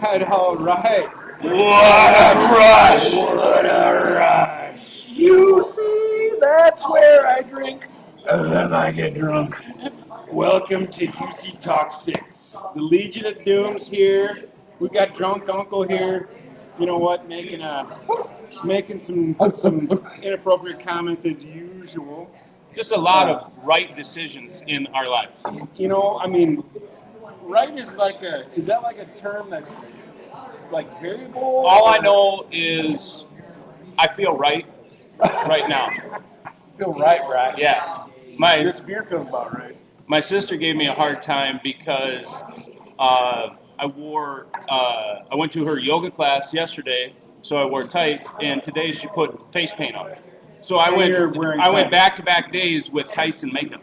all right. What a rush! You see, that's where I drink, and then I get drunk. Welcome to UC Talk 6. The Legion of Doom's here. We got Drunk Uncle here. You know what? Making some inappropriate comments as usual. Just a lot of right decisions in our lives. You know, I mean, right is that like a term that's like variable? All I know is I feel right now. Feel right. Yeah. This beer feels about right. My sister gave me a hard time because I went to her yoga class yesterday, so I wore tights, and today she put face paint on. So I went back-to-back days with tights and makeup.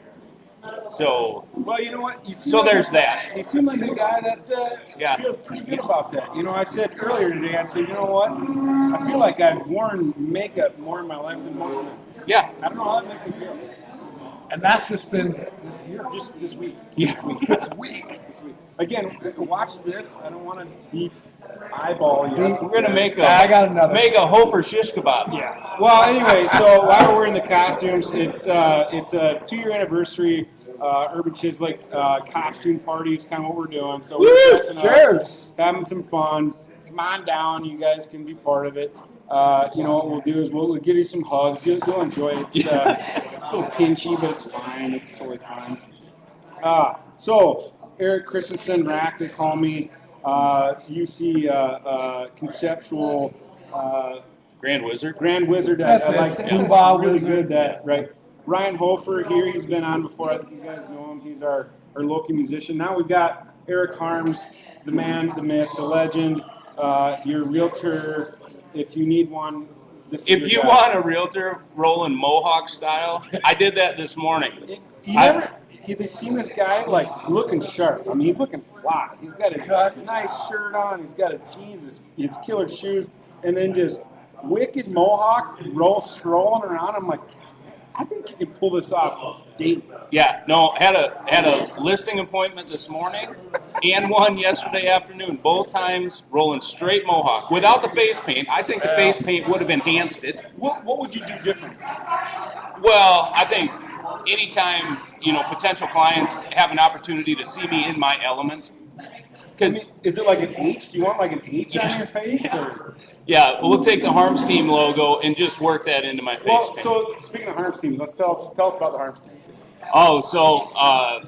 So well, you know what? There's that. You seem like a guy that feels pretty good about that. You know, I said earlier today, you know what? I feel like I've worn makeup more in my life than most men. Yeah. I don't know how that makes me feel. And that's just been this year. Just this week. Yeah. This week. Again, watch this. I don't want to deep eyeball you. We're gonna make I got another. Make a Hofer shish kebab. Yeah. Well, anyway, so while we're wearing the costumes, it's a 2-year anniversary Urban Chislic costume party is kind of what we're doing. So we're dressing up, having some fun. Come on down, you guys can be part of it. You know what we'll do is we'll give you some hugs. You'll enjoy it. It's a little pinchy, but it's fine. It's totally fine. So Erik Christensen, Rack, they call me. UC conceptual Grand Wizard. Grand Wizard. I like that. It's really good. That right. Ryan Hofer here. He's been on before. I think you guys know him. He's our local musician. Now we've got Erik Harms, the man, the myth, the legend. Your realtor. If you need one, if you want a realtor rolling Mohawk style, I did that this morning. They seen this guy like looking sharp. I mean, he's looking fly. He's got a nice shirt on. He's got his jeans, his killer shoes, and then just wicked Mohawk strolling around. I'm like, I think you can pull this off daily. Yeah, no, had a listing appointment this morning and one yesterday afternoon. Both times rolling straight Mohawk without the face paint. I think the face paint would have enhanced it. What would you do different? Well, I think anytime potential clients have an opportunity to see me in my element. Because is it like an H? Do you want like an H on your face? Or? Yeah, well, we'll take the Harms Team logo and just work that into my face. Well, so speaking of Harms Team, tell us about the Harms Team. Oh, so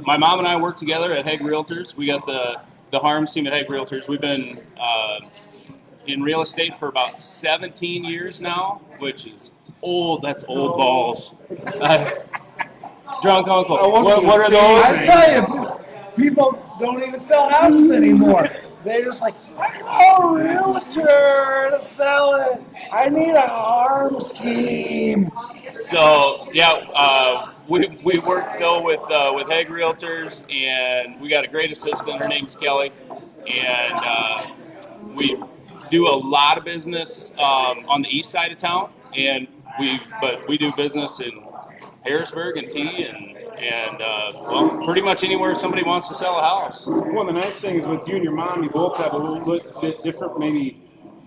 my mom and I work together at Hague Realtors. We got the Harms Team at Hague Realtors. We've been in real estate for about 17 years now, which is old. That's old balls. Drunk Uncle. What are those? I tell you, people don't even sell houses anymore. They're just like, I call a realtor to sell it. I need a Harms Team. So yeah, we work though with Hague Realtors, and we got a great assistant. Her name's Kelly, and we do a lot of business on the east side of town, and we do business in Harrisburg and T and pretty much anywhere somebody wants to sell a house. Well, the nice thing is with you and your mom, you both have a little bit different, maybe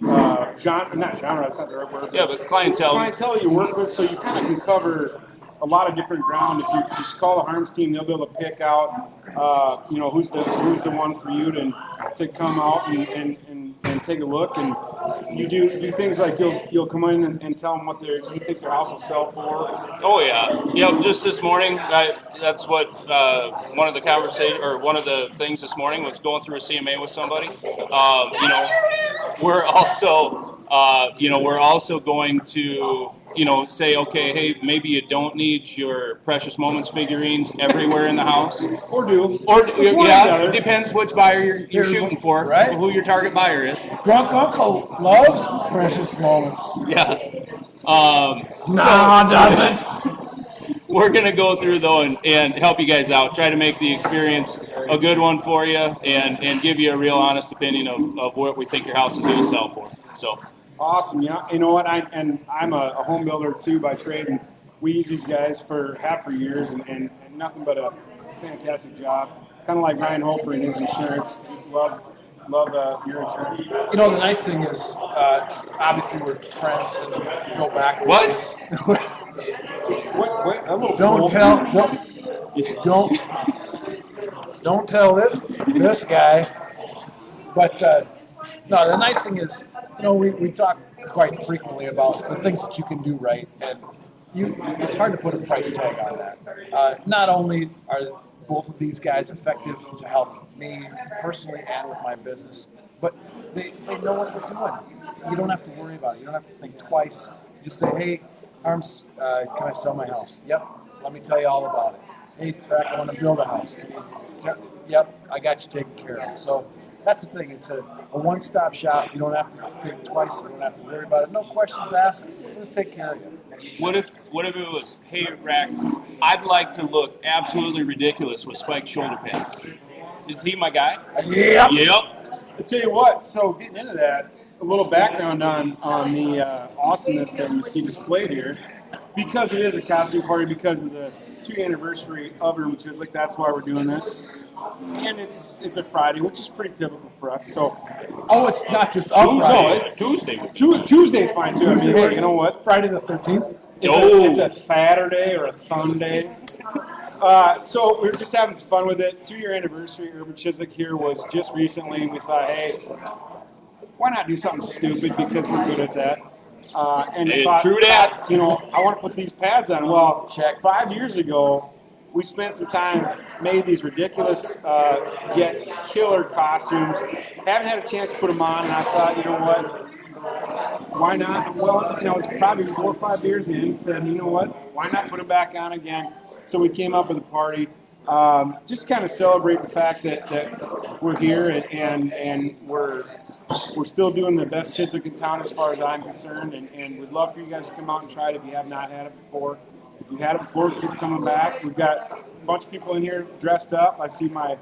genre. Not genre. That's not the right word. Yeah, but clientele. Clientele you work with, so you kind of can cover a lot of different ground. If you just call the Harms Team, they'll be able to pick out, who's the one for you to come out and take a look. And you do things like you'll come in and tell them what you think their house will sell for. Oh yeah. Just this morning, that's what one of the things this morning was going through a CMA with somebody. We're also going to say, okay, hey, maybe you don't need your Precious Moments figurines everywhere in the house. Or do. It depends which buyer you're shooting for, right? Who your target buyer is. Drunk Uncle loves Precious Moments. Yeah. Doesn't. We're going to go through, though, and help you guys out, try to make the experience a good one for you, and give you a real honest opinion of what we think your house is going to sell for. So. Awesome. Yeah. You know what? I'm a home builder too by trade, and we use these guys for years, and nothing but a fantastic job. Kind of like Ryan Hofer and his insurance. Just love love your insurance. You know, the nice thing is, obviously we're friends and we go back. What? What? A little Don't tell this guy. But no, the nice thing is, you know, we talk quite frequently about the things that you can do right, and it's hard to put a price tag on that. Not only are both of these guys effective to help me personally and with my business, but they know what they're doing. You don't have to worry about it. You don't have to think twice. You just say, hey, Arms, can I sell my house? Yep. Let me tell you all about it. Hey, Erik, I want to build a house. Yep. I got you taken care of. So that's the thing. It's a one-stop shop. You don't have to think twice. You don't have to worry about it. No questions asked. Let's take care of you. What if it was, hey, Erik, I'd like to look absolutely ridiculous with spiked shoulder pads. Is he my guy? Yep. I tell you what, so getting into that, a little background on the awesomeness that you see displayed here. Because it is a costume party, because of the 2-year anniversary of Urban Chislic, that's why we're doing this. And it's a Friday, which is pretty typical for us. So, it's not just no, it's Tuesday. Tuesday's fine too. I mean, hey, you know what? Friday the 13th. It's a Saturday or a Sunday. So we're just having some fun with it. 2-year anniversary Urban Chislic here was just recently, and we thought, hey, why not do something stupid because we're good at that. And Hey, thought, true that. you know, I want to put these pads on. Well, 5 years ago, we spent some time, made these ridiculous yet killer costumes. Haven't had a chance to put them on, and I thought, you know what? Why not? Well, you know, it's probably 4 or 5 years in. Said, you know what? Why not put them back on again? So we came up with a party, just kind of celebrate the fact that we're here and we're still doing the best Chislic in town as far as I'm concerned, and we'd love for you guys to come out and try it if you have not had it before. If you've had it before, keep coming back. We've got a bunch of people in here dressed up. I see my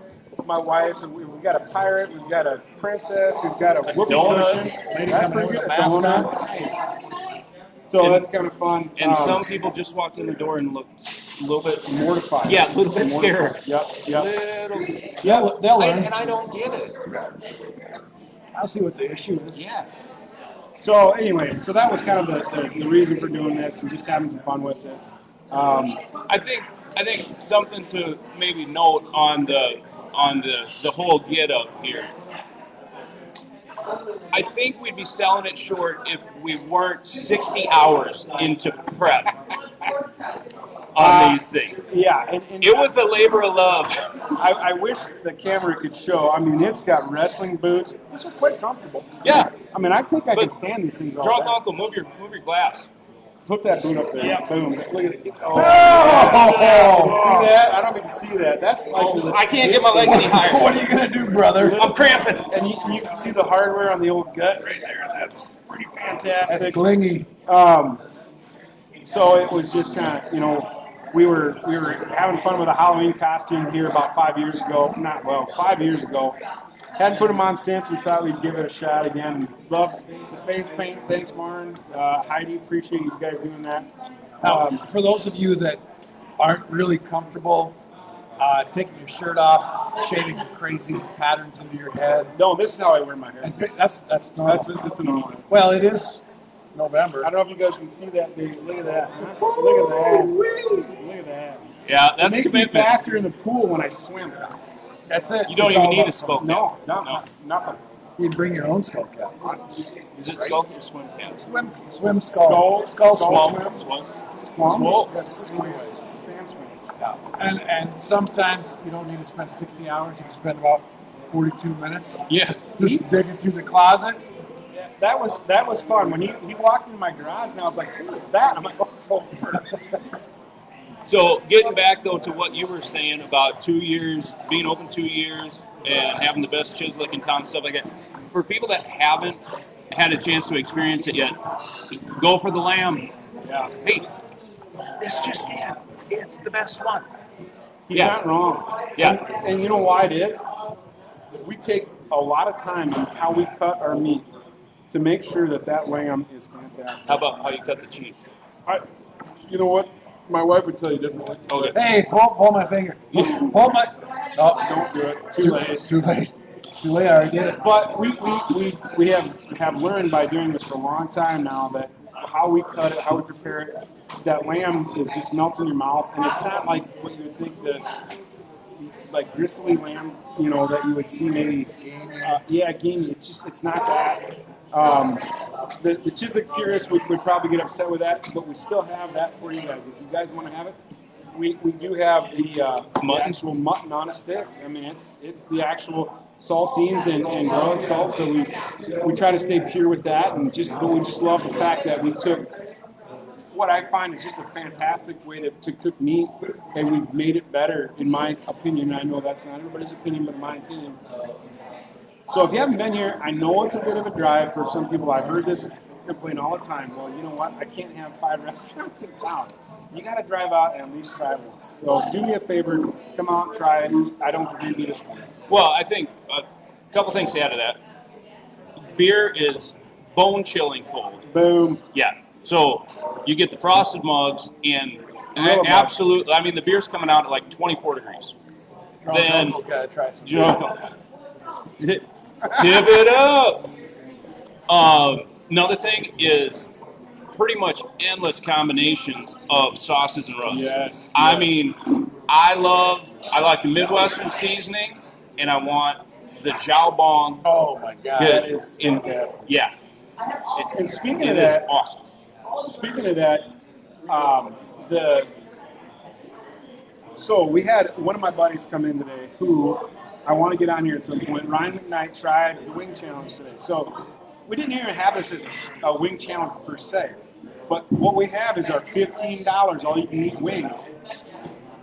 wife, and we've got a pirate, we've got a princess, we've got a whoopee cushion. That's pretty good. A donut. Nice. So that's kind of fun. And some people just walked in the door and looked a little bit mortified. Yeah, a little bit scared. Yep. They'll learn. And I don't get it. I'll see what the issue is. Yeah. So anyway, so that was kind of the reason for doing this and just having some fun with it. I think something to maybe note on the whole get up here. I think we'd be selling it short if we weren't 60 hours into prep on these things. Yeah, and It was a labor of love. I wish the camera could show. I mean, it's got wrestling boots, which are quite comfortable. Yeah. I mean, I think I can stand these things all Drunk day. uncle, move your glass. Put that boot up there. Yeah. Boom. Look at it. Oh! See that? I don't get to see that. That's like I can't get my leg any higher. What are you gonna do, brother? I'm cramping. And you can see the hardware on the old gut right there. That's pretty fantastic. That's clingy. So it was just kind of, you know, we were having fun with a Halloween costume here about 5 years ago. 5 years ago. Hadn't put them on since. We thought we'd give it a shot again. Love the face paint. Thanks, Marn. Heidi, appreciate you guys doing that. Now, for those of you that aren't really comfortable taking your shirt off, shaving crazy patterns into your head, No, this is how I wear my hair. and that's normal. That's a normal one. Well, it is November. I don't know if you guys can see that. Look at that. Look at that. Look at that. Yeah, It that's makes me commitment. faster in the pool when I swim. That's it. You don't It's even all need a about skull cap. No, nothing. You bring your own skull cap. Is it skull or swim cap? Swim skull. Skull Swim. swim. Swim. Swim. Yes, Sam swim. yeah. And sometimes you don't need to spend 60 hours. You can spend about 42 minutes Yeah. just digging through the closet. Yeah, that was fun. When he walked in my garage and I was like, who is that? I'm like, oh, it's Hofer. So getting back though to what you were saying about 2 years, being open 2 years, and having the best Chislic in town, stuff like that. For people that haven't had a chance to experience it yet, go for the lamb. Yeah. Hey, it's just it. It's the best one. He's Yeah. not wrong. Yeah. And you know why it is? We take a lot of time in how we cut our meat to make sure that lamb is fantastic. How about how you cut the cheese? You know what? My wife would tell you differently. Okay. Hey, pull my finger. Pull my. No, Don't do it. Too late. It's too late. too late. I already did it. But we have learned by doing this for a long time now that how we cut it, how we prepare it, that lamb is just melts in your mouth, and it's not like what you would think that like gristly lamb, you know, that you would see maybe. Gamey. It's not that. The Chislic purists would probably get upset with that, but we still have that for you guys. If you guys want to have it, we do have the actual mutton on a stick. I mean, it's the actual saltines and garlic salt. So we try to stay pure with that, and we just love the fact that we took what I find is just a fantastic way to cook meat, and we've made it better, in my opinion. I know that's not everybody's opinion, but in my opinion. So if you haven't been here, I know it's a bit of a drive for some people. I've heard this complaint all the time. Well, you know what? I can't have 5 restaurants in town. You got to drive out and at least try it once. So do me a favor, come out, try it. I don't think you'd be disappointed. Well, I think a couple things to add to that. Beer is bone-chilling cold. Boom. Yeah. So you get the frosted mugs, and absolutely, I mean, the beer's coming out at like 24 degrees. Then got to try some. Tip it up. Another thing is pretty much endless combinations of sauces and rubs. Yes. I mean, I like the Midwestern seasoning, and I want the jawbone. Oh my God, that is fantastic. Yeah. And speaking of that, is awesome. Speaking of that, so we had one of my buddies come in today who I want to get on here at some point. Ryan McKnight tried the wing challenge today. So we didn't even have this as a wing challenge per se, but what we have is our $15 all you can eat wings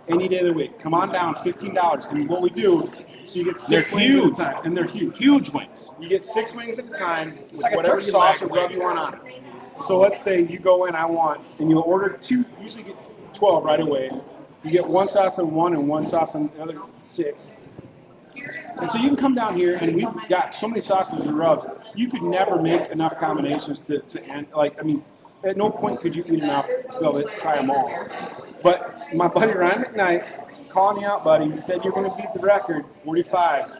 any day of the week. Come on down, $15. And what we do, so you get 6 wings at a time, and they're huge wings. You get 6 wings at a time with like whatever sauce or rub you want on it. So let's say you go in, and you order 2, usually get 12 right away. You get 1 sauce on one and 1 sauce on the other 6. And so you can come down here, and we've got so many sauces and rubs, you could never make enough combinations to end. Like, I mean, at no point could you eat enough to be able to try them all. But my buddy Ryan McKnight, calling you out, buddy, he said you're going to beat the record, 45.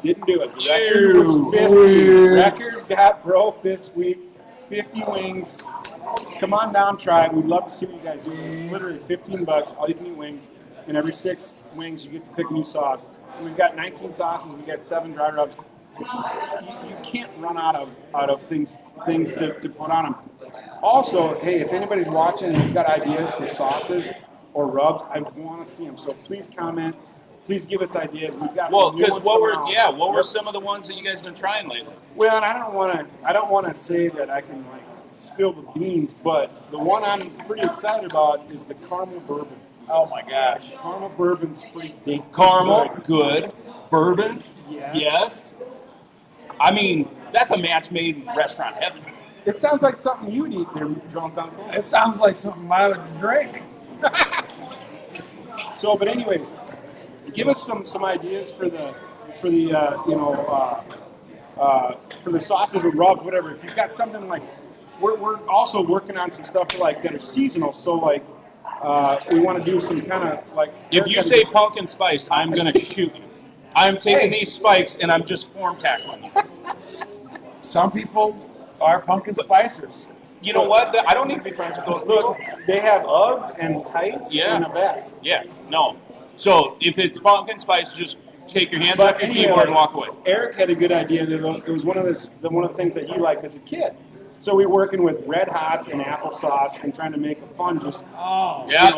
Didn't do it. The record was 50. Record got broke this week. 50 wings. Come on down, try it. We'd love to see what you guys do. It's literally $15, all you can eat wings, and every 6 wings you get to pick a new sauce. And we've got 19 sauces. We've got 7 dry rubs. You can't run out of things to put on them. Also, hey, if anybody's watching and you've got ideas for sauces or rubs, I want to see them. So please comment. Please give us ideas. We've got some new ones what were some of the ones that you guys have been trying lately? Well, and I don't want to say that I can like spill the beans, but the one I'm pretty excited about is the caramel bourbon. Oh my gosh, caramel bourbon's pretty big. Caramel, good. Bourbon, yes. I mean, that's a match made in restaurant heaven. It sounds like something you would eat there, drunk uncle. It sounds like something I would drink. So, but anyway, give us some ideas for the sauces or rubs, whatever. If you've got something like, we're also working on some stuff that are seasonal. So like, we want to do some kind of like. If you say pumpkin spice, I'm gonna shoot you. I'm taking these spikes and I'm just form tackling you. Some people are pumpkin spicers. You know what? I don't need to be friends with those people. Look, they have Uggs and tights and a vest. Yeah, no. So if it's pumpkin spice, just take your hands off your keyboard and walk away. Eric had a good idea. It was one of the things that he liked as a kid. So we're working with Red Hots and applesauce and trying to make a fun,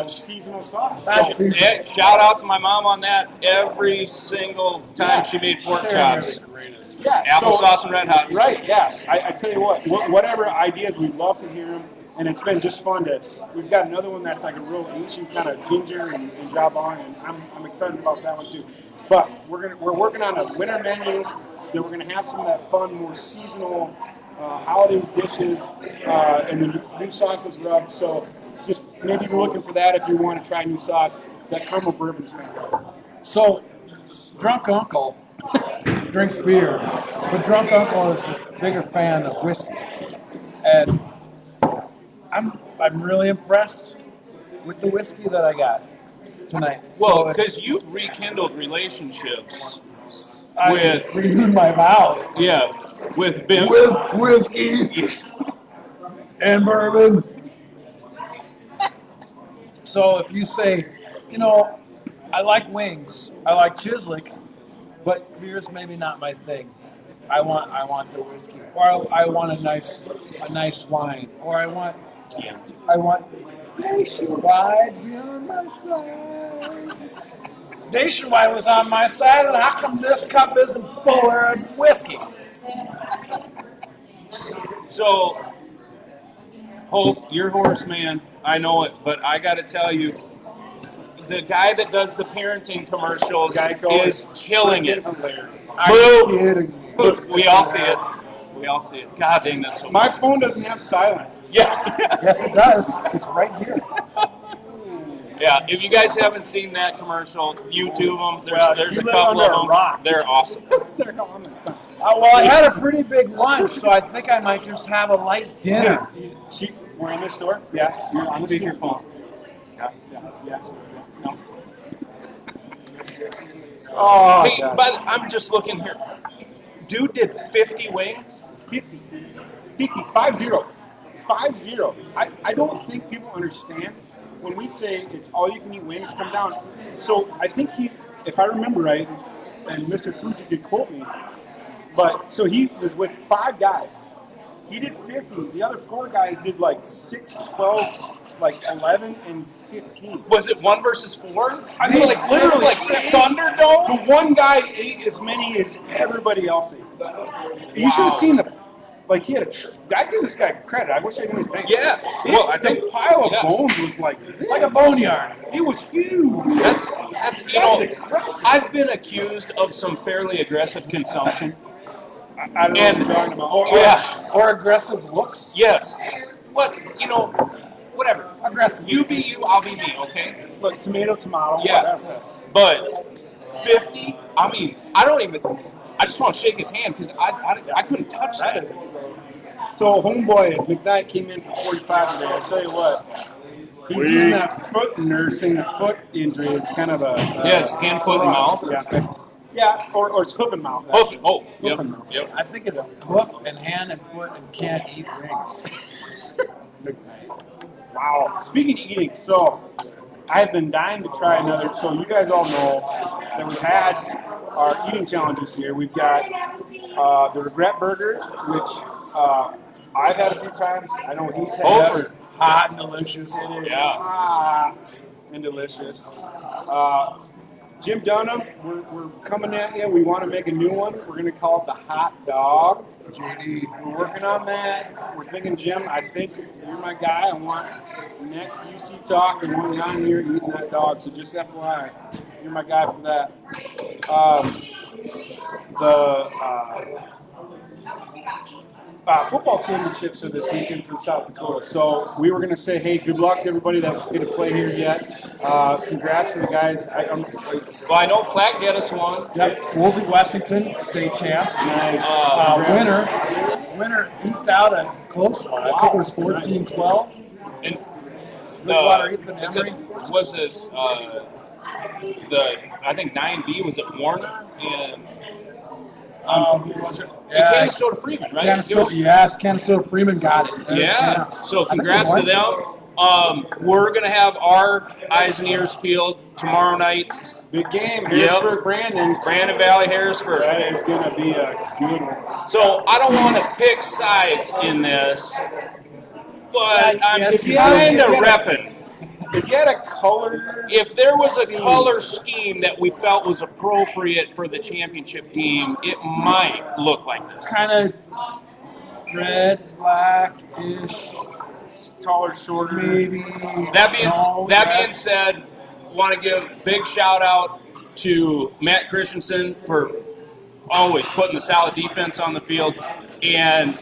seasonal sauce. Shout out to my mom on that every single time she made pork chops. Yeah, applesauce and Red Hots. Right, yeah. I tell you whatever ideas, we'd love to hear them. And it's been just fun we've got another one that's like a real ancient kind of ginger and jawbone, and I'm excited about that one too. But we're working on a winter menu that we're going to have some of that fun, more seasonal holidays dishes and the new sauces rubbed. So just maybe be looking for that if you want to try new sauce. That caramel bourbon is fantastic. So, Drunk Uncle drinks beer, but Drunk Uncle is a bigger fan of whiskey, and I'm really impressed with the whiskey that I got tonight. Well, because you've rekindled relationships with renewed my vows. with Bim. With whiskey and bourbon. So if you say, I like wings, I like Chislic, but beer's maybe not my thing. I want the whiskey, or I want a nice wine, or I want Nationwide be on my side. Nationwide was on my side, and how come this cup isn't fuller of whiskey? So, Hof, you're horseman. I know it, but I got to tell you, the guy that does the parenting commercials is killing it. Boo! We all see it. We all see it. God dang, that's so My funny. phone doesn't have silent. Yeah. Yes, it does. It's right here. Yeah, if you guys haven't seen that commercial, YouTube them. There's you a live couple under of a them. rock. They're awesome. Well, I had a pretty big lunch, so I think I might just have a light dinner. We're in the store? Yeah. You're on the speakerphone. Yeah. No. Oh, Hey, God. but I'm just looking here. Dude did 50 wings. 50. 5-0. I don't think people understand when we say it's all you can eat wings, come down. So I think if I remember right, and Mr. Fuji could quote me, but so he was with 5 guys. He did 50. The other 4 guys did like 6, 12, like 11, and 15. Was it 1 versus 4? I mean, like literally, like Thunderdome. The one guy ate as many as everybody else ate. You should have seen like he had I give this guy credit. I wish I knew his name. Yeah. Well, I think the pile of yeah. bones was like Like a boneyard. It was huge. That's aggressive. I've been accused of some fairly aggressive consumption. I don't know what you're talking about. Yeah. Or aggressive looks. Yes. But whatever. Aggressive. You be you, I'll be me. Okay. Look, tomato. Yeah. Whatever. But 50. I mean, I don't even. I just want to shake his hand because I couldn't touch that. So homeboy McKnight came in for 45 today. I tell you what, he's using that foot nursing. The foot injury is kind of a it's hand, foot, and mouth. Yeah, or it's hoof and mouth. Hoof, Hoof yep, and mouth. yep. I think it's hoof and hand and foot and can't eat wings. Wow. Speaking of eating, so I've been dying to try another. So you guys all know that we've had our eating challenges here. We've got the regret burger, which I've had a few times. I know he's had. Hofer. Hot and delicious. It is Yeah. hot and delicious. Jim Dunham, we're coming at you. We want to make a new one. We're going to call it the hot dog. JD, we're working on that. We're thinking, Jim, I think you're my guy. I want next UC talk and when I'm here eating that dog. So just FYI, you're my guy for that. Football championships are this weekend for South Dakota. So we were going to say, hey, good luck to everybody that's going to play here yet. Congrats to the guys. Well, I know Platt get us one. Yep. Woolsey Washington, state champs. Nice. Winner eked out a close one. I think it was 14-12. And Bridgewater, Ethan Emery. Was it I think 9B, was it Warner? And Canastota Freeman, right? Canastota Freeman got it. Yeah. So congrats to them. We're going to have our eyes and ears peeled tomorrow night. Big game. Harrisburg, Brandon Valley, Harrisburg. That is going to be a good one. So I don't want to pick sides in this, but I'm Yes, kind of repping. If you had a color, If there was a color scheme that we felt was appropriate for the championship team, it might look like this. Kind of red, black-ish, taller, shorter. maybe. That being said, want to give a big shout out to Matt Christensen for always putting the solid defense on the field, and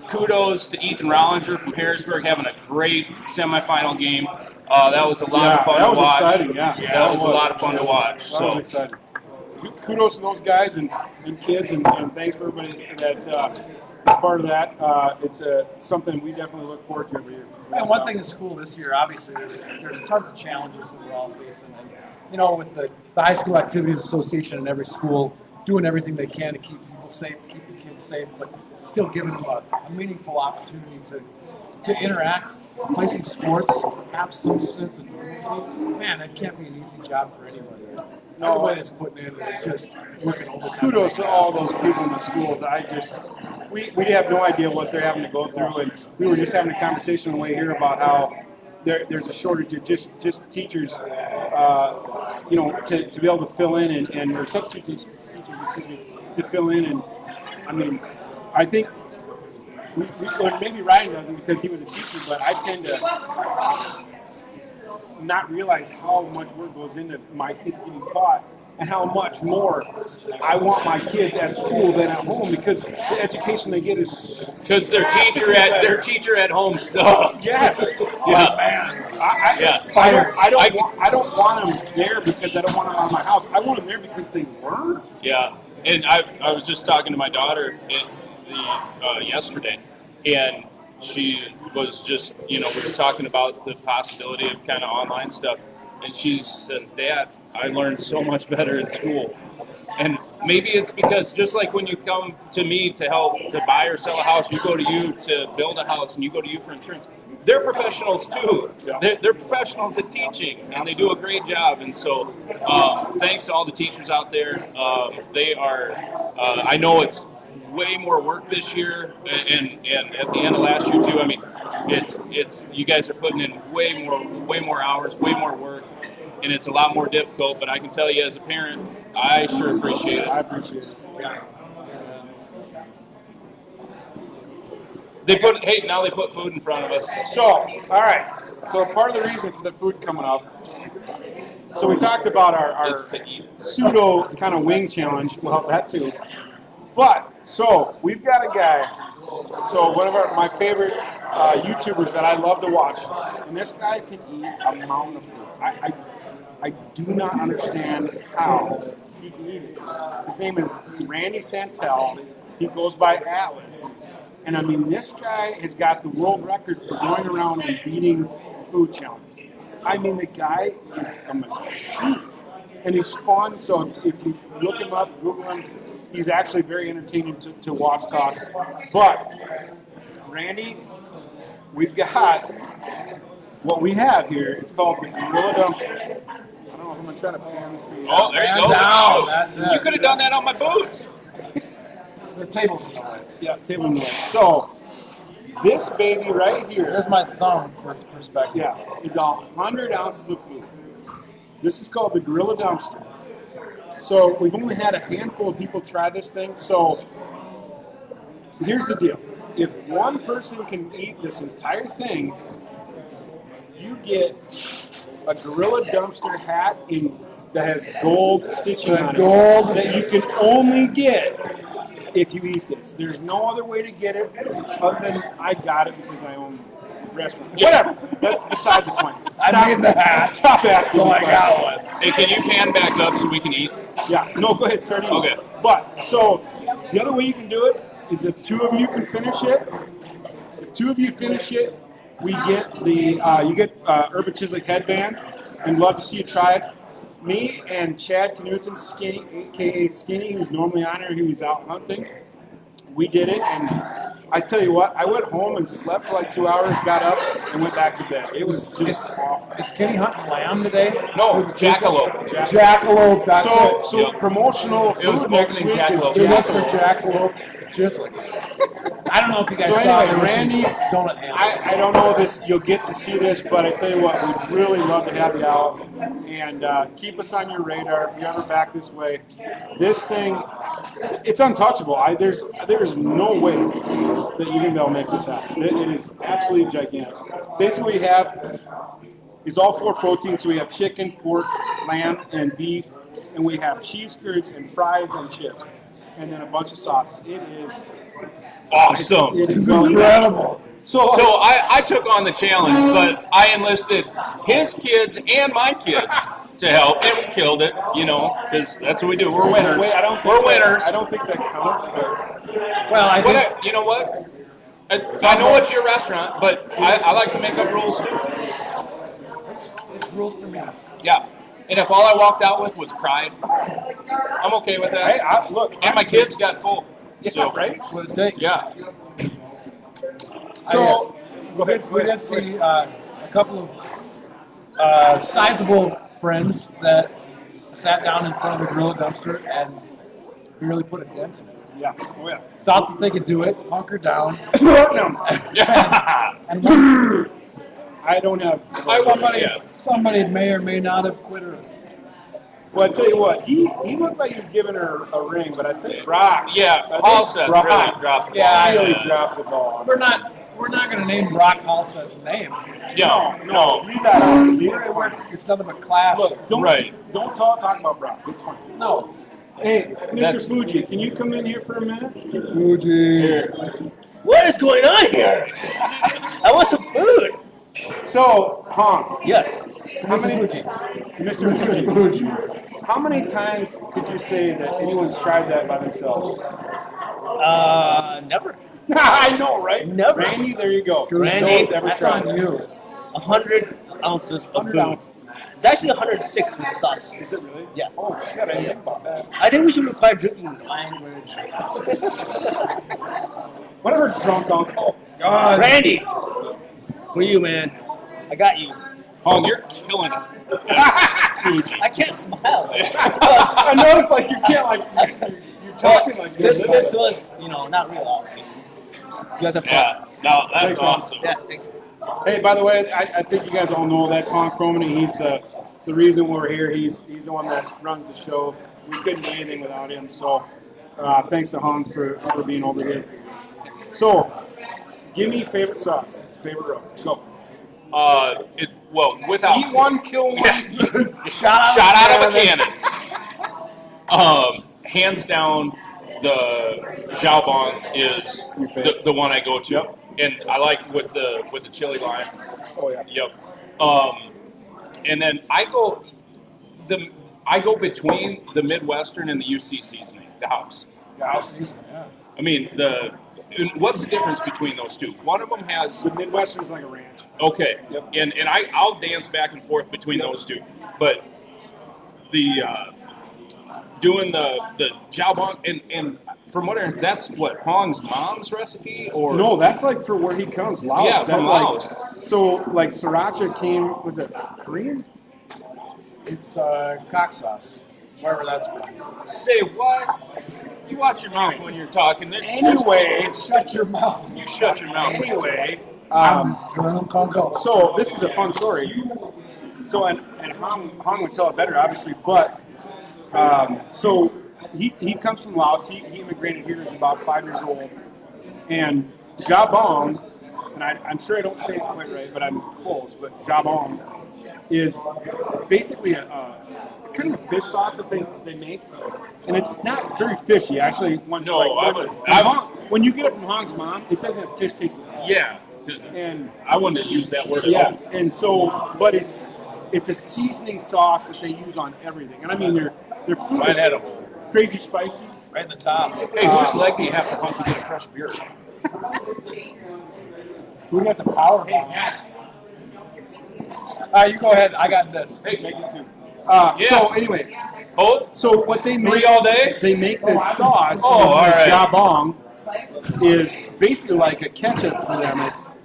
kudos to Ethan Rollinger from Harrisburg having a great semifinal game. That was a lot of fun to watch. Exciting, that was a lot of fun to watch. That was exciting. Kudos to those guys and kids, and thanks for everybody that is part of that. It's something we definitely look forward to every year. And one thing that's cool this year, obviously, there's tons of challenges that we're all facing. And, with the High School Activities Association in every school, doing everything they can to keep people safe, to keep the kids safe, but still giving them a meaningful opportunity to interact, play some sports, have some sense of normalcy. Man, that can't be an easy job for anybody. Everybody that's putting in and just working overtime. Kudos to all those people in the schools. We have no idea what they're having to go through, and we were just having a conversation on the way here about how there's a shortage of just teachers, to be able to fill in and or substitute teachers, to fill in. And I mean, I think maybe Ryan doesn't because he was a teacher, but I tend to not realize how much work goes into my kids getting taught and how much more I want my kids at school than at home because the education they get is because their teacher at home sucks. Yes. Yeah. Man. I don't want them there because I don't want them out of my house. I want them there because they learn. Yeah. And I was just talking to my daughter yesterday, and she was just, we were talking about the possibility of kind of online stuff, and she says, Dad, I learned so much better in school. And maybe it's because just like when you come to me to help to buy or sell a house, you go to you to build a house, and you go to you for insurance. They're professionals too. Yeah. They're professionals at teaching, and they do a great job. And so, thanks to all the teachers out there. They are. I know it's way more work this year, and at the end of last year too. I mean, it's you guys are putting in way more hours, way more work, and it's a lot more difficult. But I can tell you, as a parent, I sure appreciate it. I appreciate it. Yeah. They put food in front of us. So, all right. So part of the reason for the food coming up. So we talked about our pseudo kind of wing challenge. Well, that too. But so we've got a guy. So one of my favorite YouTubers that I love to watch, and this guy can eat a mountain of food. I do not understand how he can eat it. His name is Randy Santel. He goes by Atlas. And I mean, this guy has got the world record for going around and beating food challenges. I mean, the guy is a machine. And he's fun, so if you look him up, Google him, he's actually very entertaining to watch talk. But, Randy, we've got what we have here. It's called the Gorilla Dumpster. I don't know if I'm going to try to pan this thing out. Oh, there you go. Down. That's you could have done that on my boots. The table's in the way. Yeah, table in the way. So, this baby right here. There's my thumb for perspective. Yeah, is 100 ounces of food. This is called the Gorilla Dumpster. So we've only had a handful of people try this thing. So here's the deal. If one person can eat this entire thing, you get a Gorilla Dumpster hat that has gold stitching on it that you can only get if you eat this. There's no other way to get it other than I got it because I own a restaurant. Whatever. That's beside the point. I made the hat. Stop asking. So I got one. Hey, can you pan back up so we can eat? Yeah. No, go ahead, sir. Okay. But, so, the other way you can do it is if two of you can finish it. If two of you finish it, we get you get Urban Chislic headbands. And love to see you try it. Me and Chad Knudsen, Skinny, a.k.a. Skinny, who's normally on here, he was out hunting. We did it, and I tell you what, I went home and slept for like 2 hours, got up, and went back to bed. It was just awful. Is Skinny hunting lamb today? No, jackalope. Jackalope. That's it. So promotional It was food next opening week jackalope. It was for jackalope. Chislic. I don't know if you guys So saw anyway, the Randy, donut ham. I don't know if you'll get to see this, but I tell you what, we'd really love to have you out and keep us on your radar if you're ever back this way. This thing, it's untouchable. There's no way that you can be able to make this happen. It is absolutely gigantic. Basically, what we have is all four proteins. So we have chicken, pork, lamb, and beef, and we have cheese curds and fries and chips, and then a bunch of sauces. It is Awesome. It is incredible. So I took on the challenge, but I enlisted his kids and my kids to help, and we killed it, because that's what we do. We're winners. Wait, We're winners. I don't think that counts. But Well, you know what? I know it's your restaurant, but I like to make up rules too. It's rules for me. Yeah. And if all I walked out with was pride, I'm okay with that. Hey, look. And my kids got full. Yeah, So, right? That's what it takes. Yeah. So, go We ahead. did see a couple of sizable friends that sat down in front of the gorilla dumpster and really put a dent in it. Yeah. Oh, yeah. Thought that they could do it, hunkered down, No. and one, I don't have. somebody may or may not have quit her. Well, I tell you what, he looked like he was giving her a ring, but I think Brock. Yeah, Paul said Brock really dropped the ball. Yeah, really dropped the ball. We're not going to name Brock Halseth's name. No. Leave that out. It's fine. It's nothing but class. Look, don't talk about Brock. It's fine. No. Hey, Mr. Fuji, can you come in here for a minute? Fuji. What is going on here? I want some food. So, Hong, Yes. how many, Mr. Fuji, how many times could you say that anyone's tried that by themselves? Never. I know, right? Never. Randy, there you go. Randy, No one's ever That's tried on it. you. 100 ounces of 100 food. ounces. It's actually 106 with the sausage. Is it really? Yeah. Oh, shit, I didn't think about that. I think we should require drinking language. Whatever's drunk, uncle. Randy, who are you, man? I got you. Hong, you're killing it. Fuji. I can't smile. I noticed, like, you can't, like, you're talking like this was, not real, obviously. You guys have fun. Yeah. No, that's Thanks, man. awesome. Yeah, thanks. Hey, by the way, I think you guys all know that Tom Cromany, he's the reason we're here. He's the one that runs the show. We couldn't do anything without him. So thanks to Hong for being over here. So, give me favorite sauce, favorite row. Go. Without Eat one, kill one. shot out of a cannon. Hands down, the Xiaobon is Your favorite. the one I go to, and I like with the chili lime. Oh, yeah. Yep. And then I go between the Midwestern and the UC seasoning, the house. House season, yeah. I mean what's the difference between those two? One of them has The Midwestern's like a ranch. okay, Yep. and I'll dance back and forth between those two, but the doing the Xiaobon and from what I heard, that's what Hong's mom's recipe or No, that's like for where he comes, Laos. Yeah, That, from like, Laos. So, like, sriracha came, was it Korean? It's cock sauce, wherever that's from. Say what? You watch your mouth when you're talking. Anyway, Shut your mouth. You shut your mouth. Anyway, Jerome Congo. so this is a fun story. So, and Hong would tell it better, obviously, but so he comes from Laos. He immigrated here as about 5 years old, and Jabong, and I'm sure I don't say it quite right, but I'm close. But Jabong is basically a kind of a fish sauce that they make, and it's not very fishy. Actually, when you get it from Hong's mom, it doesn't have fish taste at all. Yeah. And I wouldn't have used that word at yeah, all. and so, but it's a seasoning sauce that they use on everything, and I mean their food Right is at 'em. crazy spicy. Right in the top. Hey, whose leg do you have to hunt to get a fresh beer? Who got the power? Hey, Yes. you go ahead. I got this. Hey, make it too. Yeah. So anyway, Both? so what they make 3 all day? They make this sauce. Oh, all right. Jabong is basically like a ketchup for them. It's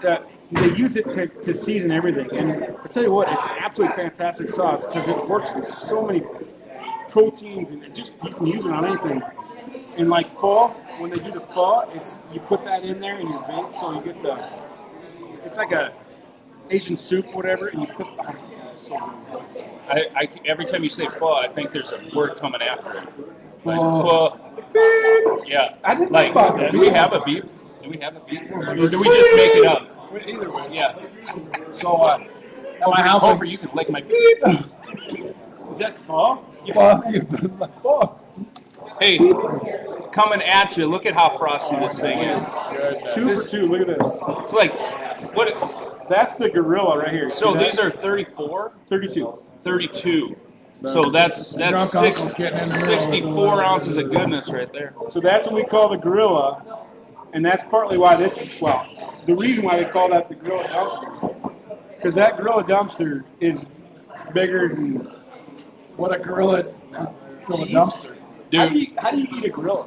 that they use it to season everything. And I tell you what, it's an absolutely fantastic sauce because it works with so many proteins and you can use it on anything. And like pho, when they do the pho, you put that in there in your base, so you get it's like a Asian soup, whatever, and you put it's so good. I every time you say pho, I think there's a word coming after it. Like Oh. pho. Yeah. I didn't like, know about that. do we have a beep? Do we have a beep? Or do we just make it up? Either way. Yeah. So, at my house, Hofer, you can lick my beep. Is that pho? oh, Hey, coming at you. Look at how frosty this thing is. 2 for 2. Look at this. It's like, what is, That's the gorilla right here. so See that? these are 34, 32. 32. So that's Drunk uncle's getting in the middle of the 64 way. ounces of goodness right there. So that's what we call the gorilla, and that's partly why this is, the reason why they call that the gorilla dumpster, because that gorilla dumpster is bigger than. What a gorilla could fill a dumpster. Dude, How do you eat a gorilla?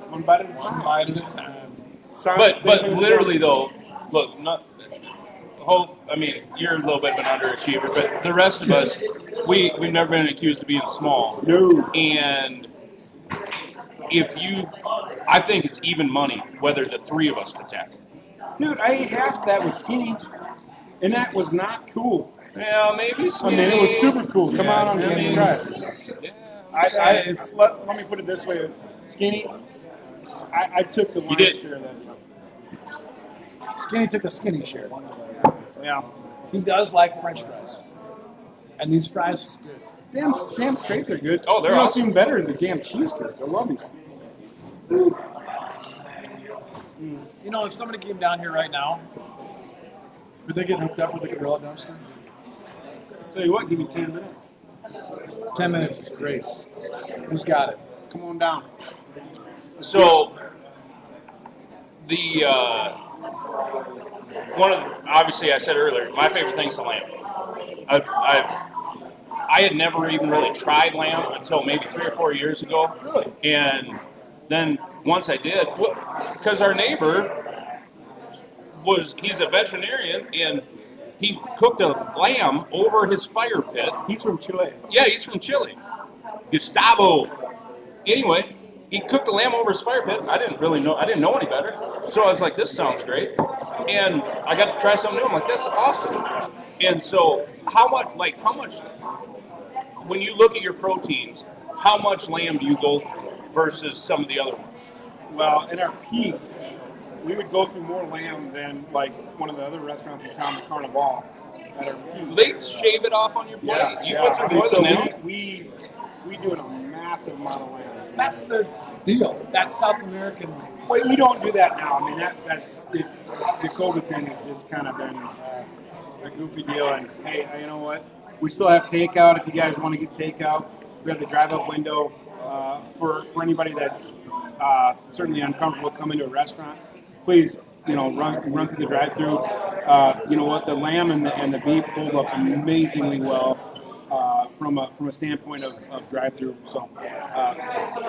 One bite at a time. One bite at a time. but literally though, look, I mean, you're a little bit of an underachiever, but the rest of us, we've never been accused of being small. No. And I think it's even money whether the three of us could tackle. Dude, I ate half that was skinny, and that was not cool. Well, maybe. I mean, it was super cool. Come on, I mean, try it. Let me put it this way: skinny. I took the lion's share of that. Skinny took the skinny share. Yeah. He does like French fries, and these fries is good. Damn straight, they're good. Oh, they're you know, awesome. Even better is the damn cheese curds. I love these. You know, if somebody came down here right now, could they get hooked up with a gorilla dumpster? Tell you what, give me 10 minutes. 10 minutes is grace. Who's got it? Come on down. So obviously I said earlier, my favorite thing's the lamb. I had never even really tried lamb until maybe 3 or 4 years ago. Really? And then once I did, because our neighbor he's a veterinarian and he cooked a lamb over his fire pit. He's from Chile. Yeah, he's from Chile. Gustavo. Anyway, he cooked a lamb over his fire pit. I didn't know any better. So I was like, this sounds great. And I got to try something new. I'm like, that's awesome. And so how much, when you look at your proteins, how much lamb do you go through versus some of the other ones? Well, in our peak, we would go through more lamb than like one of the other restaurants in town, the Carnival, at our peak. They shave it off on your plate. Yeah, You yeah. go through more So than that. we do a massive amount of lamb. That's the deal. That's South American. Wait, we don't do that now. I mean, it's the COVID thing has just kind of been a goofy deal. And hey, you know what? We still have takeout if you guys want to get takeout. We have the drive-up window for anybody that's certainly uncomfortable coming to a restaurant. Please, run through the drive-through. You know what? The lamb and the beef hold up amazingly well. From a standpoint of drive-through, so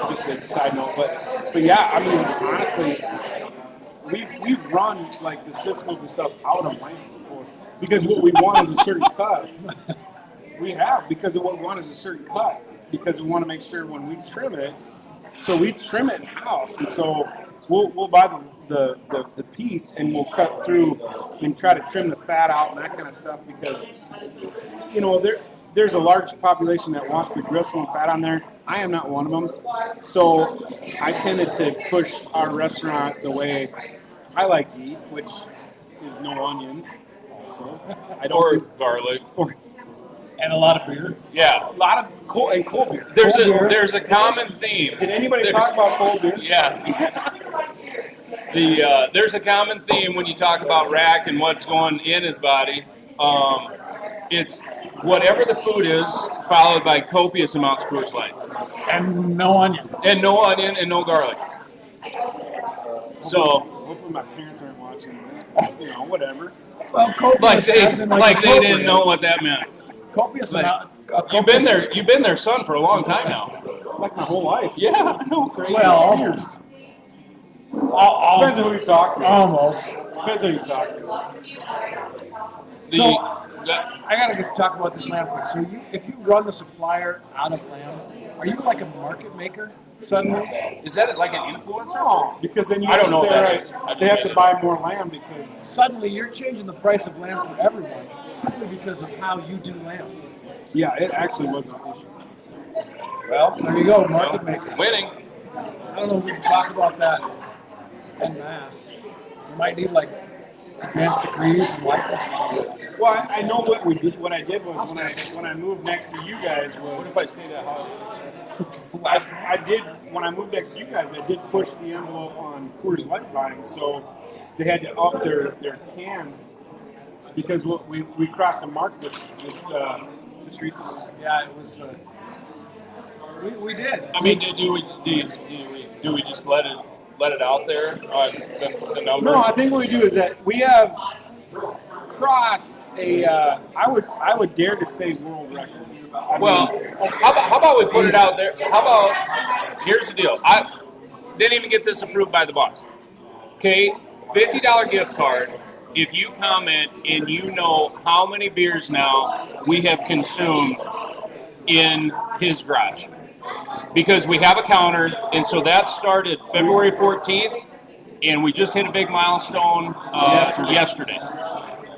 just a side note, but yeah, I mean honestly, we've run like the Cisco's and stuff out of lamb before because what we want is a certain cut. We have because of what we want is a certain cut because we want to make sure when we trim it, so we trim it in house, and so we'll buy the piece and we'll cut through and try to trim the fat out and that kind of stuff because there's a large population that wants the gristle and fat on there. I am not one of them. So I tended to push our restaurant the way I like to eat, which is no onions. Also, Or garlic. And a lot of beer. Yeah. A lot of cold beer. There's a common theme. Did anybody talk about cold beer? Yeah. There's a common theme when you talk about Rack and what's going in his body. It's whatever the food is, followed by copious amounts of Coors Light. And no onion. And no onion and no garlic. So, hopefully my parents aren't watching this, but, whatever. Well, copious like they appropriate. didn't know what that meant. Copious Like, amount. You've been their son for a long time now. Like my whole life. Yeah, I know, great. Well, almost. Depends on who you talk to. Almost. Depends on who you talk to. I gotta talk about this lamb quick. So, if you run the supplier out of lamb, are you like a market maker suddenly? Is that like an influencer? No, because then you I don't know say, what that right, is. I they have just to buy more lamb because Suddenly, you're changing the price of lamb for everyone simply because of how you do lamb. yeah, it actually was an issue. Well, there you go, market maker. Winning. I don't know if we can talk about that en masse. We might need like advanced degrees and licensing. Well, I know what we did. What I did was when I moved next to you guys What was if I stayed at home? I did when I moved next to you guys. I did push the envelope on Coors Light buying, so they had to up their cans because we crossed a mark this recent. Yeah, it was. We did. I mean, do we just let it out there on the number? No, I think what we do is that we have crossed I would dare to say world record. Well, how about we put it out there? How about, here's the deal. I didn't even get this approved by the boss. Okay, $50 gift card. If you comment and you know how many beers now we have consumed in his garage. Because we have a counter, and so that started February 14th, and we just hit a big milestone yesterday.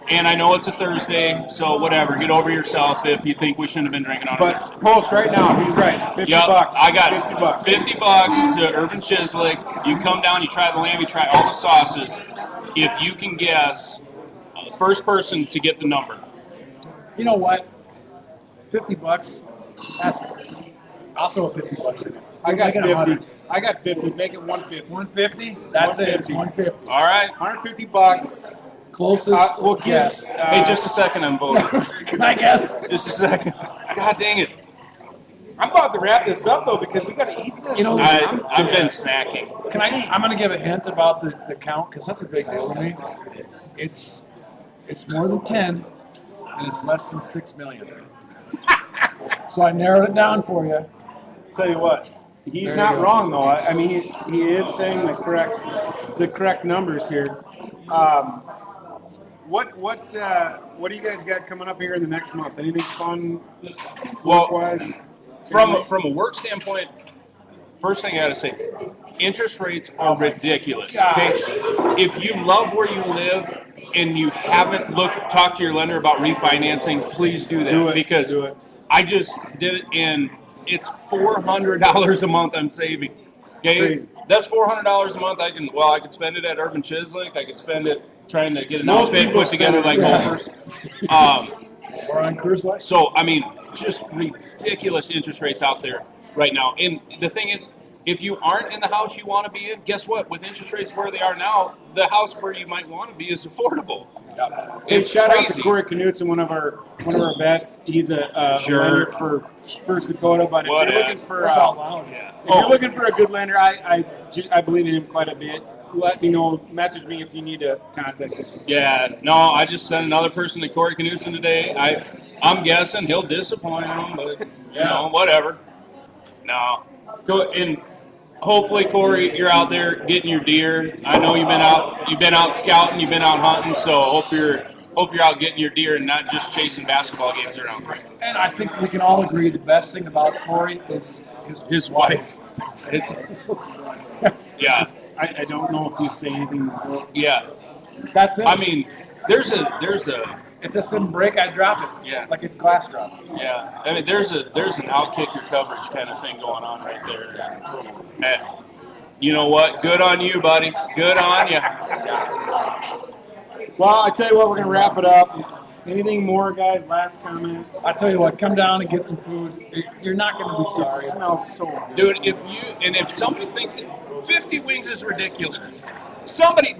And I know it's a Thursday, so whatever. Get over yourself if you think we shouldn't have been drinking on it. But post right now, he's right. $50. I got $50. $50 to Urban Chislic. You come down, you try the lamb, you try all the sauces. If you can guess, first person to get the number. You know what? $50. I'll throw $50 in it. I got Make it 50. I got 50. Make it 150. 150. That's it. It's 150. All right. $150. Closest. We'll give. Yes. Hey, just a second, I'm voting. Can I guess? Just a second. God dang it. I'm about to wrap this up though because we got to eat this. You know, I've been snacking. I'm going to give a hint about the count because that's a big deal to me. It's more than 10, and it's less than 6 million. So I narrowed it down for you. Tell you what, he's There not you go. wrong though. I mean, he is saying the correct numbers here. What do you guys got coming up here in the next month? Anything fun? Well, work-wise? from a work standpoint, first thing I got to say, interest rates are ridiculous. Okay? If you love where you live and you haven't talked to your lender about refinancing, please do that Do it. because Do it. I just did it and it's $400 a month I'm saving. Okay, Crazy. that's $400 a month. I can spend it at Urban Chislic. I could spend it trying to get an Most outfit people put together like spend it, Hofer's. Or on cruise line. So, I mean, just ridiculous interest rates out there right now. And the thing is, if you aren't in the house you want to be in, guess what? With interest rates where they are now, the house where you might want to be is affordable. Hey, It's shout out to crazy. Corey Knudsen, one of our best. He's a Sure. lender for First Dakota. But if What you're a- looking for That's out loud. if you're looking for a good lender, I believe in him quite a bit. Let me know. Message me if you need to contact us. Yeah, no, I just sent another person to Corey Knudsen today. I'm guessing he'll disappoint him, but, whatever. No. Go, and hopefully, Corey, you're out there getting your deer. I know you've been out scouting, you've been out hunting, so hope you're out getting your deer and not just chasing basketball games around. And I think we can all agree the best thing about Corey is His wife. Yeah, I don't know if you say anything more. yeah. That's it. I mean, there's a if this didn't break, I'd drop it. Yeah. Like a glass drop. yeah. I mean, there's an outkick your coverage kind of thing going on right there. And you know what? Good on you, buddy. Good on you. Well, I tell you what, we're gonna wrap it up. Anything more, guys? Last comment. I tell you what, come down and get some food. You're not going to be It sorry. smells so good. Dude, if somebody thinks 50 wings is ridiculous,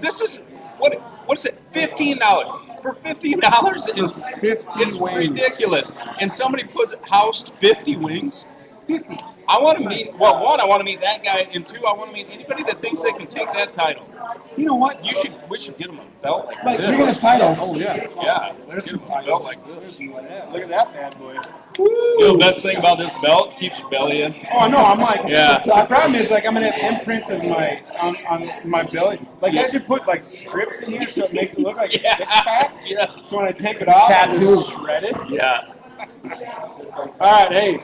this is what is it? $15 for $15 and For 50 it's wings. ridiculous. And somebody housed 50 wings. 50. I want to meet. Well, one, I want to meet that guy, and two, I want to meet anybody that thinks they can take that title. You know what? We should get him a belt like Like, this. speaking of titles. Oh yeah. Yeah, There's get some him a belt titles. like this. Look at that bad boy. You know, the best thing about this belt keeps your belly in. Oh no, I'm like, Yeah. The problem is like I'm gonna have imprint of on my belly. Like I should put like strips in here so it makes it look like a six pack. Yeah. So when I take it off, Tattoo. it's shredded. Yeah. All right, hey,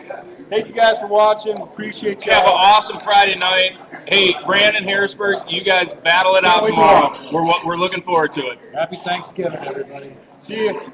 thank you guys for watching. Appreciate you. Have an awesome Friday night. Hey, Brandon, Harrisburg, you guys battle it out Can't wait tomorrow. tomorrow. We're looking forward to it. Happy Thanksgiving, everybody. See you.